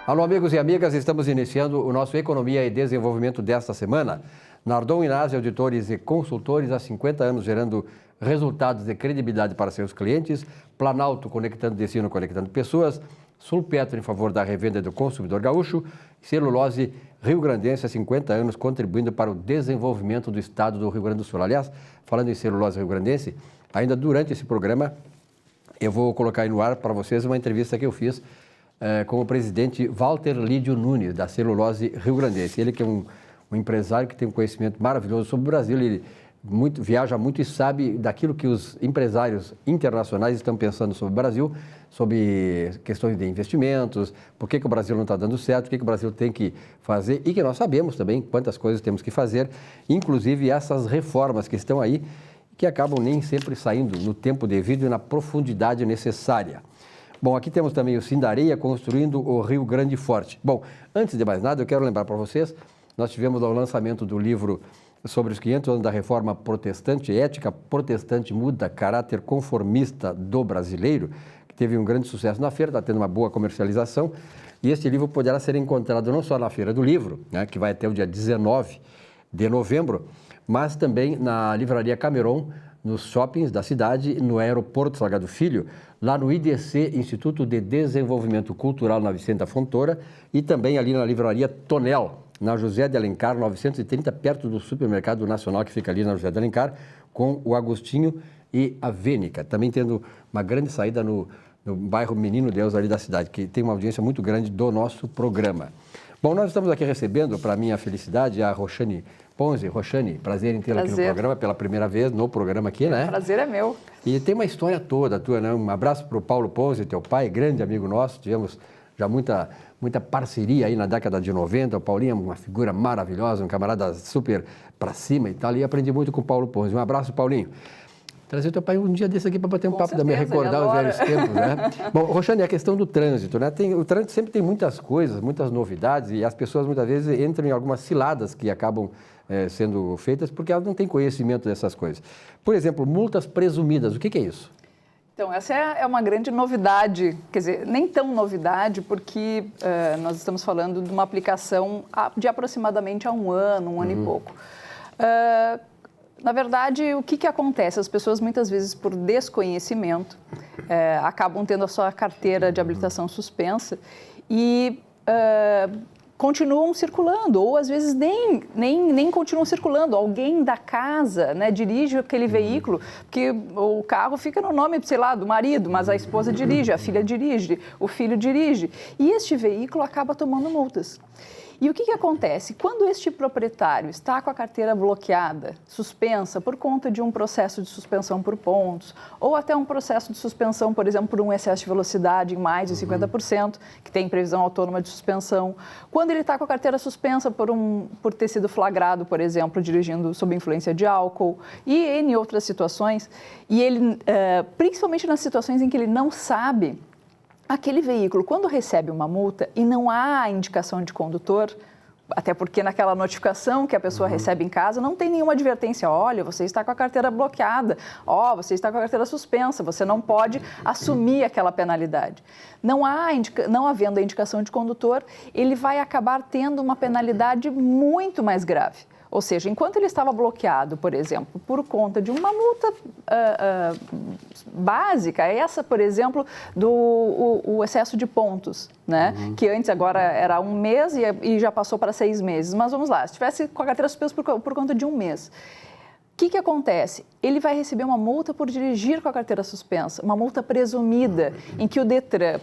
Alô, amigos e amigas, estamos iniciando o nosso Economia e Desenvolvimento desta semana. Nardon Inácio, auditores e consultores há 50 anos gerando resultados de credibilidade para seus clientes, Planalto conectando destino, conectando pessoas, Sulpetro em favor da revenda do consumidor gaúcho, Celulose Rio Grandense há 50 anos contribuindo para o desenvolvimento do estado do Rio Grande do Sul. Aliás, falando em Celulose Rio Grandense, ainda durante esse programa eu vou colocar aí no ar para vocês uma entrevista que eu fiz com o presidente Walter Lídio Nunes, da Celulose Rio Grandense. Ele que é um empresário que tem um conhecimento maravilhoso sobre o Brasil, ele viaja muito e sabe daquilo que os empresários internacionais estão pensando sobre o Brasil, sobre questões de investimentos, por que o Brasil não está dando certo, o que o Brasil tem que fazer e que nós sabemos também quantas coisas temos que fazer, inclusive essas reformas que estão aí, que acabam nem sempre saindo no tempo devido e na profundidade necessária. Bom, aqui temos também o Sindareia construindo o Rio Grande Forte. Bom, antes de mais nada, eu quero lembrar para vocês, nós tivemos o lançamento do livro sobre os 500 anos da Reforma Protestante, Ética Protestante Muda, Caráter Conformista do Brasileiro, que teve um grande sucesso na feira, está tendo uma boa comercialização, e este livro poderá ser encontrado não só na Feira do Livro, né, que vai até o dia 19 de novembro, mas também na Livraria Cameron, nos shoppings da cidade, no Aeroporto Salgado Filho, lá no IDC, Instituto de Desenvolvimento Cultural na Vicente Fontoura, e também ali na Livraria Tonel, na José de Alencar, 930, perto do Supermercado Nacional, que fica ali na José de Alencar, com o Agostinho e a Vênica. Também tendo uma grande saída no bairro Menino Deus, ali da cidade, que tem uma audiência muito grande do nosso programa. Bom, nós estamos aqui recebendo, para minha felicidade, a Roxane Ponzi. Roxane, prazer em tê-la aqui no programa, pela primeira vez no programa aqui, né? O prazer é meu. E tem uma história toda tua, né? Um abraço para o Paulo Ponzi, teu pai, grande amigo nosso, tivemos já muita parceria aí na década de 90, o Paulinho é uma figura maravilhosa, um camarada super para cima e tal, e aprendi muito com o Paulo Ponzi. Um abraço, Paulinho. Trazer teu pai um dia desse aqui para bater um papo também, recordar os velhos tempos, né? Bom, Roxane, a questão do trânsito, né? O trânsito sempre tem muitas coisas, muitas novidades, e as pessoas muitas vezes entram em algumas ciladas que acabam sendo feitas porque elas não têm conhecimento dessas coisas. Por exemplo, multas presumidas, o que é isso? Então, essa é uma grande novidade, quer dizer, nem tão novidade, porque nós estamos falando de uma aplicação de aproximadamente há um ano e pouco. Na verdade, o que acontece? As pessoas, muitas vezes, por desconhecimento, acabam tendo a sua carteira de habilitação suspensa e continuam circulando, ou às vezes nem continuam circulando. Alguém da casa, né, dirige aquele veículo, porque o carro fica no nome, sei lá, do marido, mas a esposa dirige, a filha dirige, o filho dirige, e este veículo acaba tomando multas. E o que acontece? Quando este proprietário está com a carteira bloqueada, suspensa por conta de um processo de suspensão por pontos, ou até um processo de suspensão, por exemplo, por um excesso de velocidade em mais de 50%, que tem previsão autônoma de suspensão, quando ele está com a carteira suspensa por ter sido flagrado, por exemplo, dirigindo sob influência de álcool, e em outras situações, e ele, principalmente nas situações em que ele não sabe, aquele veículo, quando recebe uma multa e não há indicação de condutor, até porque naquela notificação que a pessoa recebe em casa não tem nenhuma advertência, olha, você está com a carteira bloqueada, você está com a carteira suspensa, você não pode assumir aquela penalidade. Não havendo a indicação de condutor, ele vai acabar tendo uma penalidade muito mais grave. Ou seja, enquanto ele estava bloqueado, por exemplo, por conta de uma multa básica, essa, por exemplo, o excesso de pontos, né? Que antes agora era 1 mês e já passou para 6 meses. Mas vamos lá, se estivesse com a carteira suspensa por conta de 1 mês, o que acontece? Ele vai receber uma multa por dirigir com a carteira suspensa, uma multa presumida, em que o Detran,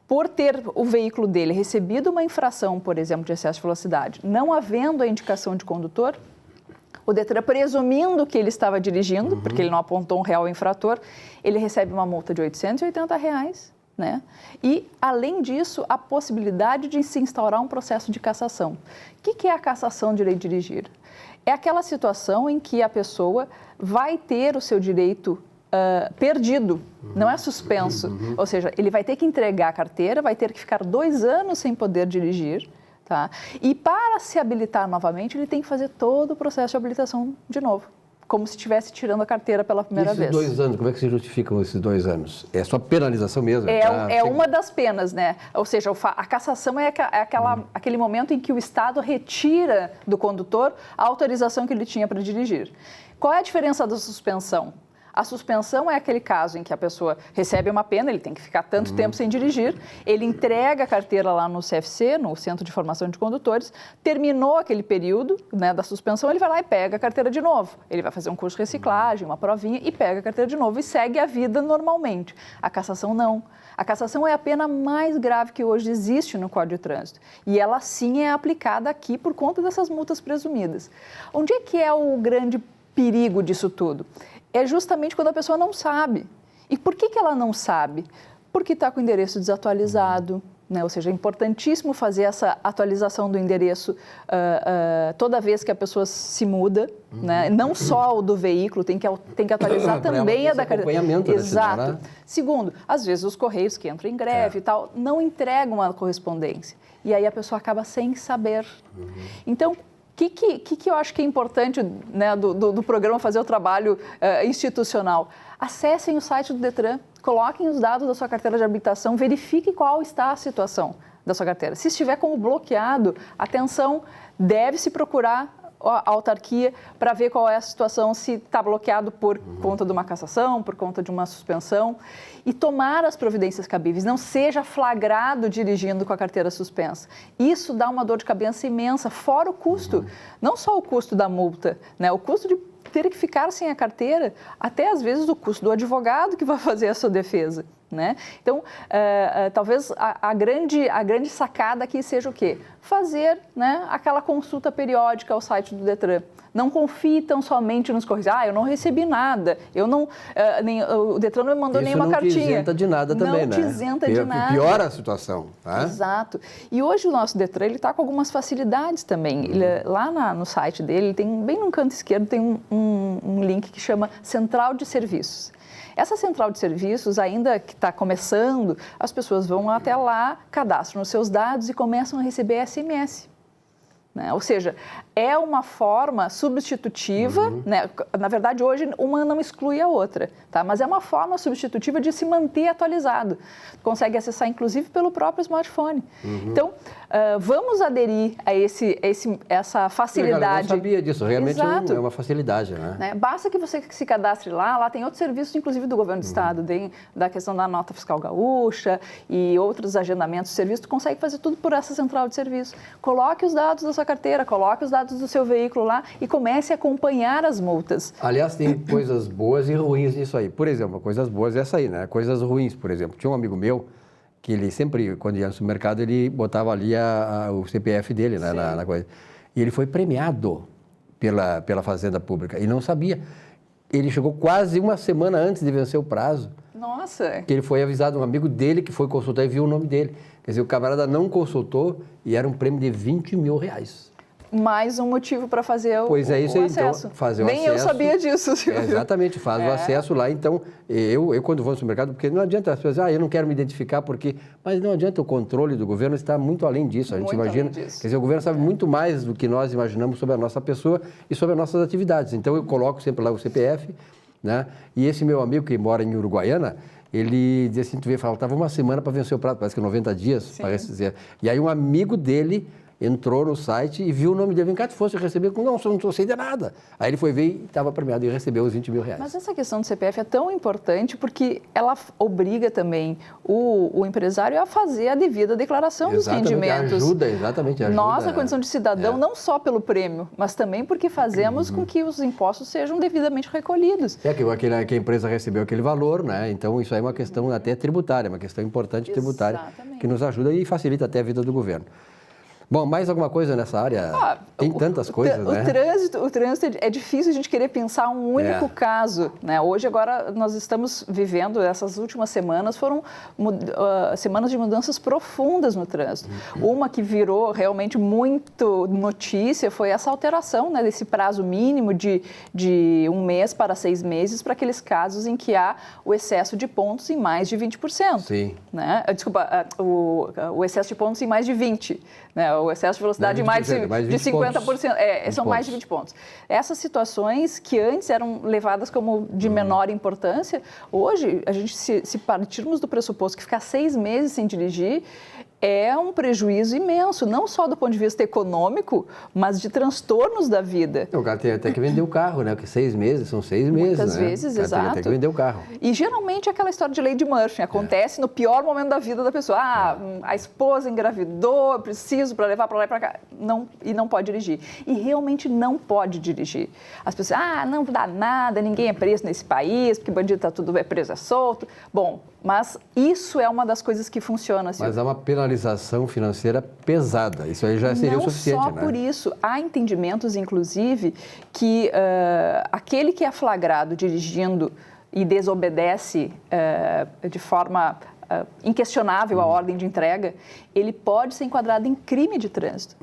por ter o veículo dele recebido uma infração, por exemplo, de excesso de velocidade, não havendo a indicação de condutor, o Detran, presumindo que ele estava dirigindo, porque ele não apontou um real infrator, ele recebe uma multa de R$ 880, né? E, além disso, a possibilidade de se instaurar um processo de cassação. O que é a cassação de direito de dirigir? É aquela situação em que a pessoa vai ter o seu direito perdido, não é suspenso. Ou seja, ele vai ter que entregar a carteira, vai ter que ficar 2 anos sem poder dirigir, tá? E para se habilitar novamente, ele tem que fazer todo o processo de habilitação de novo. como se estivesse tirando a carteira pela primeira vez. Esses 2 anos, como é que se justificam esses 2 anos? É só penalização mesmo? É uma das penas, né? Ou seja, a cassação é aquele momento em que o Estado retira do condutor a autorização que ele tinha para dirigir. Qual é a diferença da suspensão? A suspensão é aquele caso em que a pessoa recebe uma pena, ele tem que ficar tanto tempo sem dirigir, ele entrega a carteira lá no CFC, no Centro de Formação de Condutores, terminou aquele período, né, da suspensão, ele vai lá e pega a carteira de novo. Ele vai fazer um curso de reciclagem, uma provinha e pega a carteira de novo e segue a vida normalmente. A cassação não. A cassação é a pena mais grave que hoje existe no Código de Trânsito. E ela sim é aplicada aqui por conta dessas multas presumidas. Onde é que é o grande perigo disso tudo? É justamente quando a pessoa não sabe. E por que ela não sabe? Porque está com o endereço desatualizado, né? Ou seja, é importantíssimo fazer essa atualização do endereço toda vez que a pessoa se muda, né? Não só o do veículo, tem que atualizar também a da carteira. Exato. Segundo, às vezes os correios que entram em greve e tal, não entregam a correspondência. E aí a pessoa acaba sem saber. Então, o que eu acho que é importante, né, do programa fazer o trabalho institucional? Acessem o site do Detran, coloquem os dados da sua carteira de habilitação, verifiquem qual está a situação da sua carteira. Se estiver como bloqueado, atenção, deve-se procurar a autarquia para ver qual é a situação, se está bloqueado por conta de uma cassação, por conta de uma suspensão, e tomar as providências cabíveis. Não seja flagrado dirigindo com a carteira suspensa. Isso dá uma dor de cabeça imensa, fora o custo, não só o custo da multa, né? O custo de ter que ficar sem a carteira, até às vezes o custo do advogado que vai fazer a sua defesa, né? Então, talvez a grande sacada aqui seja o quê? Fazer, né, aquela consulta periódica ao site do Detran. Não confie tão somente nos correios. Eu não recebi nada. O Detran não me mandou nenhuma cartinha. Isso não te isenta de nada também, né? Não te isenta de nada. Piora a situação. Tá? Exato. E hoje o nosso Detran está com algumas facilidades também. Lá no site dele, bem no canto esquerdo, tem um link que chama Central de Serviços. Essa central de serviços, ainda que está começando, as pessoas vão até lá, cadastram os seus dados e começam a receber SMS. Né? Ou seja, é uma forma substitutiva, né? Na verdade, hoje uma não exclui a outra, tá? Mas é uma forma substitutiva de se manter atualizado. Consegue acessar, inclusive, pelo próprio smartphone. Então, vamos aderir a essa facilidade. Eu não sabia disso, realmente é uma facilidade. Né? Basta que você se cadastre lá tem outros serviços, inclusive do governo do estado, da questão da nota fiscal gaúcha e outros agendamentos de serviço, tu consegue fazer tudo por essa central de serviço. Coloque os dados da sua carteira, coloque os dados do seu veículo lá e comece a acompanhar as multas. Tem coisas boas e ruins nisso aí. Por exemplo, coisas boas é essa aí, né? Coisas ruins, por exemplo. Tinha um amigo meu que ele sempre, quando ia no supermercado, ele botava ali o CPF dele, né, na coisa. E ele foi premiado pela Fazenda Pública e não sabia. Ele chegou quase uma semana antes de vencer o prazo. Nossa! Que ele foi avisado, um amigo dele que foi consultar e viu o nome dele. Quer dizer, o camarada não consultou e era um prêmio de R$20 mil. Mais um motivo para fazer o acesso. Então, fazer o Nem acesso. Eu sabia disso, Silvio. Exatamente, faz o acesso lá. Então, eu quando vou no supermercado, porque não adianta as pessoas, eu não quero me identificar porque... Mas não adianta, o controle do governo está muito além disso. A gente imagina... Quer dizer, o governo sabe muito mais do que nós imaginamos sobre a nossa pessoa e sobre as nossas atividades. Então, eu coloco sempre lá o CPF, né? E esse meu amigo que mora em Uruguaiana, ele dizia assim, faltava uma semana para vencer o prazo, parece que 90 dias, parece dizer. E aí um amigo dele entrou no site e viu o nome dele, vem cá, tu fosse receber, não sei de nada. Aí ele foi ver e estava premiado e recebeu os R$20 mil. Mas essa questão do CPF é tão importante porque ela obriga também o empresário a fazer a devida declaração dos rendimentos. Ajuda. Nós, na condição de cidadão, não só pelo prêmio, mas também porque fazemos com que os impostos sejam devidamente recolhidos. Que a empresa recebeu aquele valor, né? Então isso aí é uma questão até tributária, uma questão importante tributária, que nos ajuda e facilita até a vida do governo. Bom, mais alguma coisa nessa área? Tem tantas coisas, né? O trânsito é difícil a gente querer pensar um único caso, né? Hoje, agora, nós estamos vivendo, essas últimas semanas foram semanas de mudanças profundas no trânsito. Uma que virou realmente muito notícia foi essa alteração, né, desse prazo mínimo de 1 mês para 6 meses para aqueles casos em que há o excesso de pontos em mais de 20%. Sim. Né? Desculpa, o excesso de pontos em mais de 20%. Né? o excesso de velocidade em mais de 50%. São mais de 20 pontos. Essas situações que antes eram levadas como de menor importância, hoje, a gente, se partirmos do pressuposto que ficar 6 meses sem dirigir, é um prejuízo imenso, não só do ponto de vista econômico, mas de transtornos da vida. O cara tem até que vender o carro, né? Porque 6 meses são 6 meses, Muitas vezes, exato. Tem até que vender o carro. E geralmente aquela história de lei de Murphy acontece no pior momento da vida da pessoa. A esposa engravidou, preciso para levar para lá e para cá. E não pode dirigir. E realmente não pode dirigir. As pessoas, não dá nada, ninguém é preso nesse país, porque bandido está tudo preso, é solto. Bom, mas isso é uma das coisas que funciona. Mas há uma penalização financeira pesada. Isso aí já seria o suficiente, né? Não só por isso. Há entendimentos, inclusive, que aquele que é flagrado dirigindo e desobedece de forma inquestionável a ordem de entrega, ele pode ser enquadrado em crime de trânsito.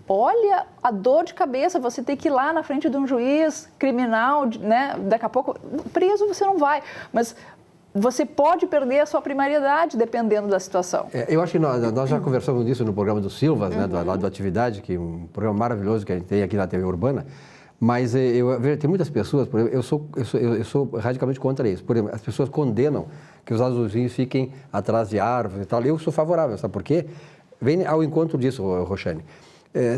Olha a dor de cabeça, você tem que ir lá na frente de um juiz criminal, né? Daqui a pouco, preso você não vai, mas você pode perder a sua primariedade dependendo da situação. Eu acho que nós já conversamos disso no programa do Silvas, né, do Atividade, que é um programa maravilhoso que a gente tem aqui na TV Urbana, mas tem muitas pessoas, por exemplo, eu sou radicalmente contra isso. Por exemplo, as pessoas condenam que os azulzinhos fiquem atrás de árvores e tal. Eu sou favorável, sabe por quê? Vem ao encontro disso, Roxane.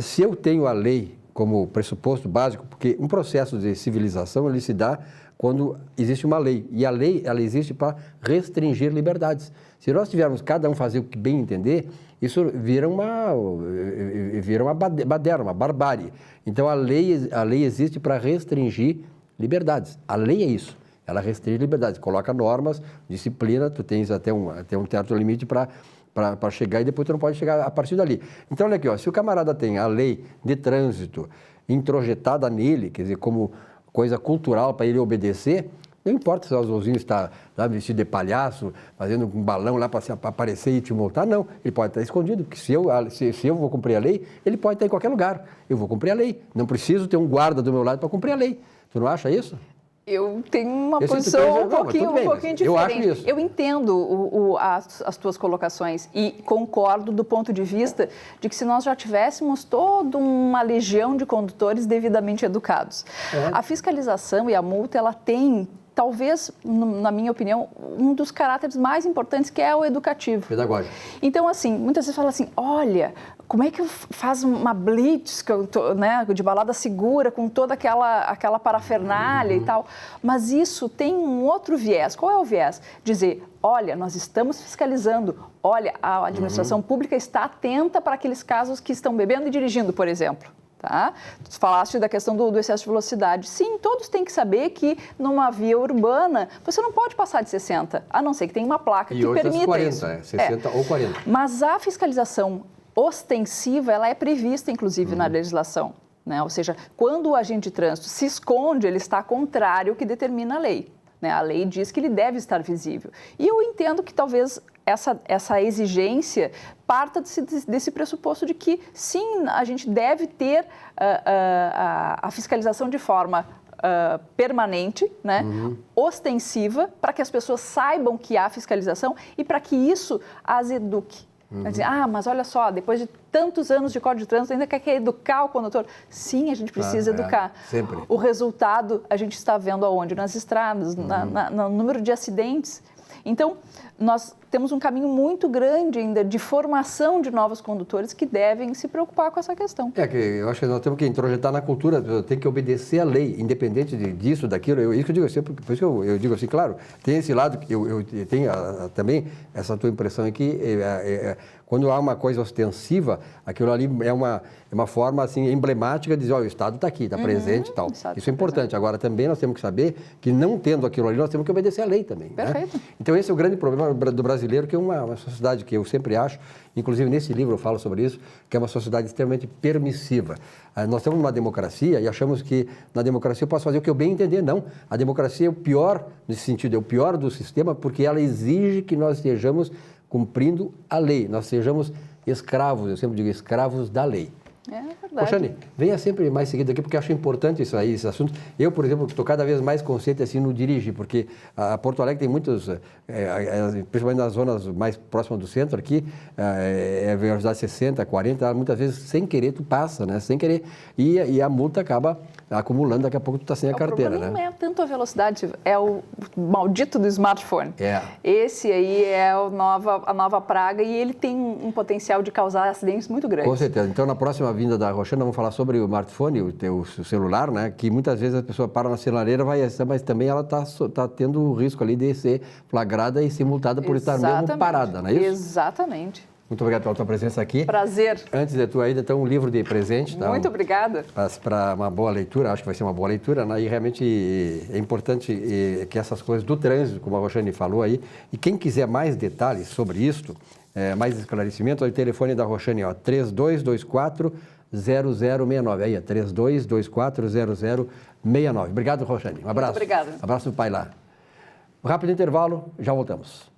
Se eu tenho a lei como pressuposto básico, porque um processo de civilização ele se dá quando existe uma lei. E a lei, ela existe para restringir liberdades. Se nós tivermos cada um fazer o que bem entender, isso vira uma baderna, uma barbárie. Então, a lei existe para restringir liberdades. A lei é isso. Ela restringe liberdades. Coloca normas, disciplina, tu tens até um certo limite para chegar e depois tu não pode chegar a partir dali. Então, olha aqui, se o camarada tem a lei de trânsito introjetada nele, quer dizer, como coisa cultural para ele obedecer, não importa se o azulzinho está lá vestido de palhaço, fazendo um balão lá para aparecer e te multar, não. Ele pode estar escondido, porque se eu vou cumprir a lei, ele pode estar em qualquer lugar. Eu vou cumprir a lei. Não preciso ter um guarda do meu lado para cumprir a lei. Tu não acha isso? Eu tenho uma posição um pouquinho diferente. Eu acho isso. Eu entendo as tuas colocações e concordo do ponto de vista de que se nós já tivéssemos toda uma legião de condutores devidamente educados. A fiscalização e a multa, ela tem, talvez, na minha opinião, um dos caráteres mais importantes, que é o educativo. Pedagógico. Então, assim, muitas vezes fala assim, olha, como é que faz uma blitz, né, de balada segura, com toda aquela parafernália e tal. Mas isso tem um outro viés. Qual é o viés? Dizer, olha, nós estamos fiscalizando, olha, a administração pública está atenta para aqueles casos que estão bebendo e dirigindo, por exemplo. Tá? Tu falaste da questão do excesso de velocidade. Sim, todos têm que saber que numa via urbana você não pode passar de 60, a não ser que tenha uma placa que permita 40, isso. 60 ou 40. Mas a fiscalização ostensiva, ela é prevista, inclusive, na legislação. Né? Ou seja, quando o agente de trânsito se esconde, ele está contrário ao que determina a lei. Né? A lei diz que ele deve estar visível. E eu entendo que talvez essa exigência parta desse pressuposto de que, sim, a gente deve ter a fiscalização de forma permanente, né? Ostensiva, para que as pessoas saibam que há fiscalização e para que isso as eduque. Vai dizer, mas olha só, depois de tantos anos de Código de Trânsito, ainda quer educar o condutor? Sim, a gente precisa educar. Sempre. O resultado a gente está vendo aonde? Nas estradas, no número de acidentes. Então, nós temos um caminho muito grande ainda de formação de novos condutores que devem se preocupar com essa questão. Que eu acho que nós temos que introjetar na cultura, tem que obedecer a lei, independente disso, daquilo. Isso que eu digo sempre, por isso que eu digo assim, claro, tem esse lado, eu tenho também essa tua impressão aqui, quando há uma coisa ostensiva, aquilo ali é uma forma assim, emblemática de dizer, o Estado está aqui, está presente e tal. Isso é importante. Agora, também nós temos que saber que, não tendo aquilo ali, nós temos que obedecer à lei também. Perfeito. Né? Então, esse é o grande problema do brasileiro, que é uma sociedade que eu sempre acho, inclusive nesse livro eu falo sobre isso, que é uma sociedade extremamente permissiva. Nós temos uma democracia e achamos que na democracia eu posso fazer o que eu bem entender. Não. A democracia é o pior, nesse sentido, é o pior do sistema, porque ela exige que nós estejamos cumprindo a lei, nós sejamos escravos, eu sempre digo escravos da lei. É verdade. Roxane, venha sempre mais seguido aqui, porque eu acho importante isso aí, esse assunto. Eu, por exemplo, estou cada vez mais consciente assim no dirigir, porque a Porto Alegre tem muitos, principalmente nas zonas mais próximas do centro aqui, velocidade 60, 40, muitas vezes sem querer tu passa, né? Sem querer. E a multa acaba acumulando, daqui a pouco tu está sem a carteira, né? Não é tanto a velocidade, é o maldito do smartphone. É. Esse aí é a nova praga e ele tem um potencial de causar acidentes muito grandes. Com certeza. Então, na próxima vinda da Roxane, vamos falar sobre o smartphone, o teu celular, né? Que muitas vezes a pessoa para na sinaleira, mas também ela está tendo o risco ali de ser flagrada e ser multada por estar mesmo parada, não é isso? Exatamente. Muito obrigado pela tua presença aqui. Prazer. Antes de tu ainda tem um livro de presente. Tá? Muito obrigada. Para uma boa leitura, acho que vai ser uma boa leitura, né? E realmente é importante que essas coisas do trânsito, como a Roxane falou aí, e quem quiser mais detalhes sobre isso, mais esclarecimento, o telefone da Roxane, ó, 3224-0069. Aí, 3224-0069. Obrigado, Roxane. Um abraço. Muito obrigada. Abraço do pai lá. Um rápido intervalo, já voltamos.